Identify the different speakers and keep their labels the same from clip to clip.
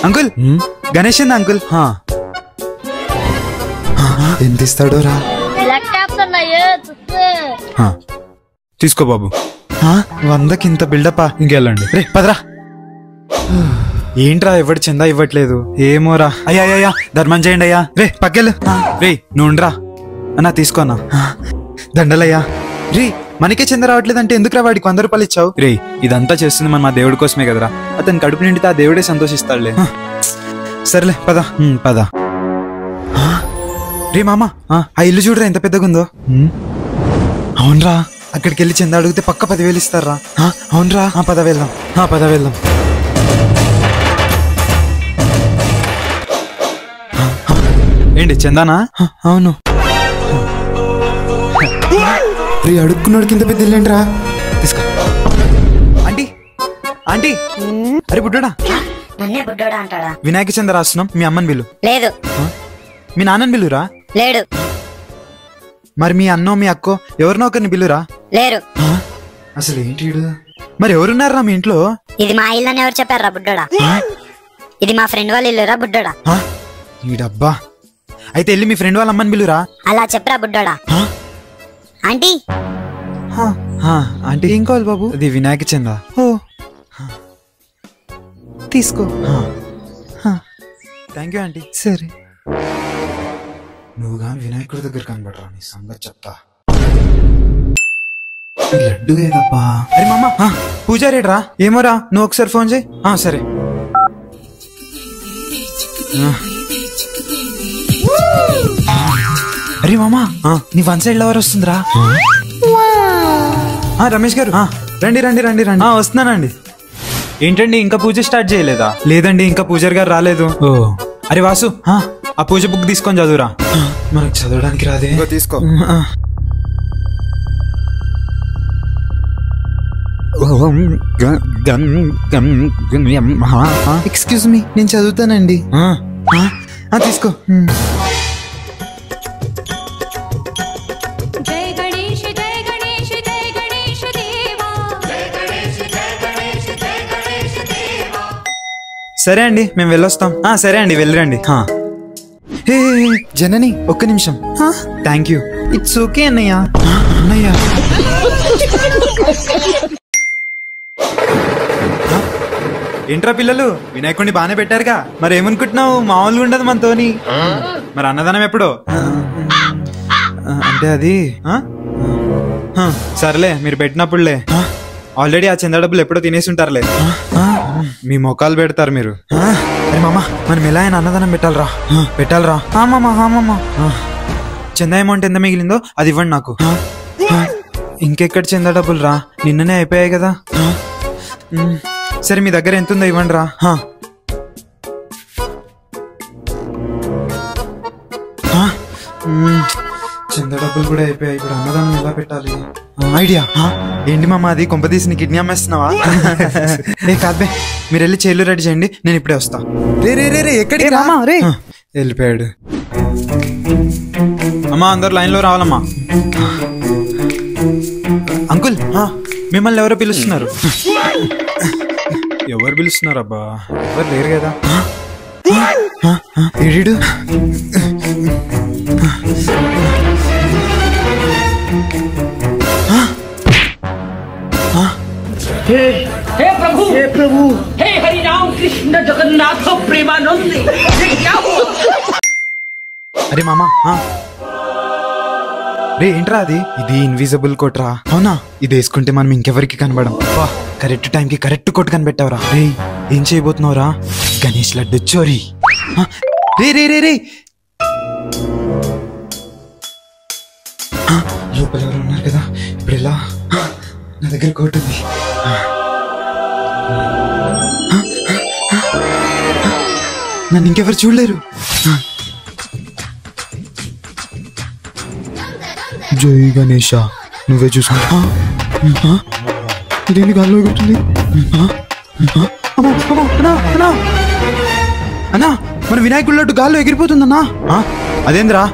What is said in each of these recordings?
Speaker 1: Uncle Ganesh ఏందా uncle? ఎంత ఇస్తాడో రా? తీసుకో బాబు. 100కి ఇంత బిల్డపా? ఇంకెళ్ళండి రే పదరా. ఏంట్రా ఎవడు చందా ఇవ్వట్లేదు? ఏమోరా. అయ్యా ధర్మం చేయండి అయ్యా. రే పక్కెళ్ళు. రే నువ్వురా అన్నా, తీసుకోనా. దండలయ్యా. రే మనకే చంద రావట్లేదంటే ఎందుకురా వాడికి 100 రూపాయలు ఇచ్చావు? రే ఇదంతా చేస్తుంది మన మా దేవుడి కోసమే కదరా. అతను కడుపు నిండితే ఆ దేవుడే సంతోషిస్తాడులే. సరేలే పద. పద. రే మామ ఆ ఇల్లు చూడరా ఎంత పెద్దగా ఉందో. అవునరా, అక్కడికి వెళ్ళి చంద అడిగితే పక్క 10,000 ఇస్తారా? అవునరా. పద వెళ్దాం. పద వెళ్దాం. ఏంటి చందానా? అవును. అడుక్కున్నాడు కింద పెద్ద ఇల్లేంట్రా? తీసుకో. Aunty aunty. అరే బుడ్డోడా. వినాయక చంద రాస్తున్నాం. మీ అమ్మని బిల్లు. లేదు. మీ నాన్నని బిల్లురా? లేడు. మరి మీ అన్నో మీ అక్కో ఎవరినో ఒకరిని బిల్లురా? లేరు. అసలు ఏంటి? మరి ఎవరున్నారా మీ ఇంట్లో?
Speaker 2: ఇది మా ఇల్లు అని ఎవరు చెప్పారా బుడ్డోడా? ఇది మా ఫ్రెండ్ వాళ్ళ ఇల్లురా బుడ్డోడా.
Speaker 1: ఈ డబ్బా. అయితే వెళ్ళి మీ ఫ్రెండ్ వాళ్ళ అమ్మని బిల్లురా.
Speaker 2: అలా చెప్పరా బుడ్డోడా. ఆంటీ
Speaker 1: ఆంటీ ఏం కావాలి బాబు? అది వినాయక చందా. ఓ తీసుకో. Thank you aunty. సరే. నువ్వుగా వినాయకుడి దగ్గర కనబడరా, నీ సంగతి చెప్తా. లడ్డు ఏదబ్బా. అరే మామ పూజారేడ్రా? ఏమోరా, నువ్వు ఒకసారి ఫోన్ చేయి. సరే. అరే మామా, నీ 1 సైడ్ లవర్ వస్తుందిరా. రమేష్ గారు రండి రండి రండి రండి. వస్తున్నానండి. ఏంటండి ఇంకా పూజ స్టార్ట్ చేయలేదా? లేదండి, ఇంకా పూజారి గారు రాలేదు. అరే వాసు, ఆ పూజ బుక్ తీసుకొని చదువురా. మనకు చదవడానికి రాదే. తీసుకో. ఎక్స్క్యూజ్ మీ, నేను చదువుతానండి. తీసుకో. సరే అండి, మేము వెళ్ళొస్తాం. సరే అండి, వెళ్ళరండి. హే జనని, ఒక్క నిమిషం. Thank you. ఇట్స్ ఓకే అన్నయ్య. అన్నయ్య ఏంట్రా పిల్లలు, వినాయకుడిని బాగానే పెట్టారుగా. మరి ఏమనుకుంటున్నావు? మామూలుగా ఉండదు మనతోని. మరి అన్నదానం ఎప్పుడో? అంటే అది సర్లే, మీరు పెట్టినప్పుడులే. ఆల్రెడీ ఆ చందా డబ్బులు ఎప్పుడో తినేసి ఉంటారులే. మీ మొఖాలు పెడతారు మీరు. అరే మామ, మనం ఎలా అయినా అన్నదానం పెట్టాలరా. పెట్టాలరా. మామ చందా అమౌంట్ ఎంత మిగిలిందో అది ఇవ్వండి నాకు. ఇంకెక్కడ చందా డబ్బులు రా, నిన్ననే అయిపోయాయి కదా. సరే మీ దగ్గర ఎంత ఉందో ఇవ్వండి రా. చందా డబ్బులు కూడా అయిపోయాయి. ఇప్పుడు అన్నదానం ఎలా పెట్టాలి? ఐడియా. ఏంటి మామ, అది కొంపదీసి నీ కిడ్నీ అమ్మేస్తున్నావా? ఏ కాదే, మీరు వెళ్ళి చేలు రెడీ చేయండి, నేను ఇప్పుడే వస్తా. రే రే రే రే ఎక్కడికి రామా? రే వెళ్ళిపోయాడు. అమ్మా అందరు లైన్ లో రావాలమ్మా. అంకుల్, మిమ్మల్ని ఎవరో పిలుస్తున్నారు. ఎవరు పిలుస్తున్నారు అబ్బా? ఎవరు లేరు కదా. ఏడు
Speaker 3: हे प्रभु, हे प्रभु, हे हरि राम कृष्ण जगन्नाथ प्रेमानंद, ये क्या हुआ?
Speaker 1: अरे मामा, రే ఏంట్రా అది? ఇది ఇన్విజిబుల్ కోట్ రా. అవునా? ఇది వేసుకుంటే మనం ఇంకెవరికి కనబడం. కరెక్ట్ టైంకి కరెక్ట్ కోట్ కనిపెట్టావురా. రే ఏం చేయబోతున్నావురా? గణేష్ లడ్డు చోరీ. రే రే రే రే లోపల ఎవరు ఉన్నారు కదా. ఇప్పుడు ఎలా? నా దగ్గర కోట్ ఉంది. నన్ను ఇంకెవరు చూడలేరు. జై గణేష, నువ్వే చూసుకో. ఇదేంటి గాల్లో ఎగురుతుంది? అన్నా, మన వినాయకుడి లడ్డు గాల్లో ఎగిరిపోతుందన్నా. అదేంద్రా?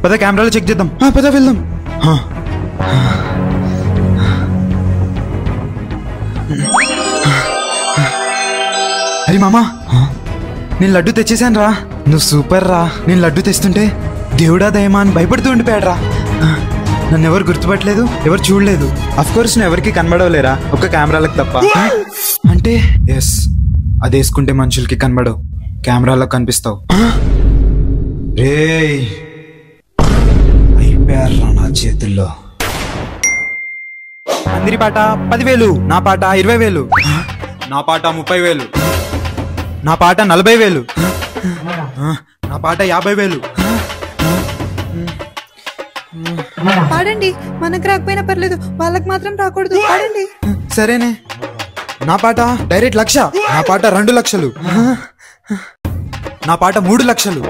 Speaker 1: పద కెమెరాలో చెక్ చేద్దాం. పద వెళ్దాం. అరే మామా, నేను లడ్డు తెచ్చేసాను రా. నువ్వు సూపర్ రా. నేను లడ్డు తెస్తుంటే దేవుడా దయమా అని భయపడుతూ ఉండిపోయాడు రా. నన్ను ఎవరు గుర్తుపట్టలేదు, ఎవరు చూడలేదు. అఫ్ కోర్స్ నువ్వు ఎవరికి కనబడవులేరా, ఒక్క కెమెరాలకు తప్ప. అంటే ఎస్, అది వేసుకుంటే మనుషులకి కనబడవు, కెమెరాలో కనిపిస్తావు. రే అయిపోయారా నా చేతుల్లో. అందరి పాట 10,000, నా పాట 20,000, నా పాట 30,000, నా పాట 40,000, నా పాట 50,000.
Speaker 4: పాడండి, మనకు రాకపోయినా పర్లేదు, వాళ్ళకి మాత్రం రాకూడదు. పాడండి.
Speaker 1: సరేనే. నా పాట డైరెక్ట్ 1,00,000, నా పాట 2,00,000, నా పాట 3,00,000,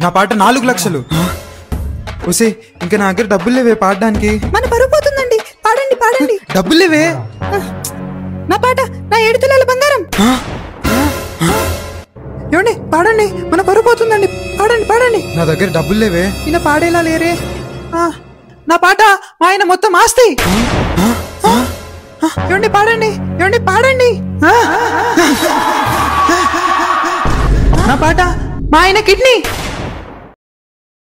Speaker 1: నా పాట 4,00,000. ఒసే ఇంకా నా దగ్గర డబ్బులు లేవే పాడడానికి.
Speaker 4: మన పరువు పోతుందండి. పాడండి పాడండి.
Speaker 1: డబ్బులు లేవే.
Speaker 4: నా పాట నా 7 తులాల బంగారం. ఏమండి పాడండి, మన పరువు పోతుందండి. పాడండి పాడండి.
Speaker 1: నా దగ్గర డబ్బులు లేవే.
Speaker 4: ఈయన పాడేలా లేరే. నా పాట మా ఆయన మొత్తం ఆస్తి. ఏమండి పాడండి, ఏమండి పాడండి. నా పాట మా ఆయన కిడ్నీ.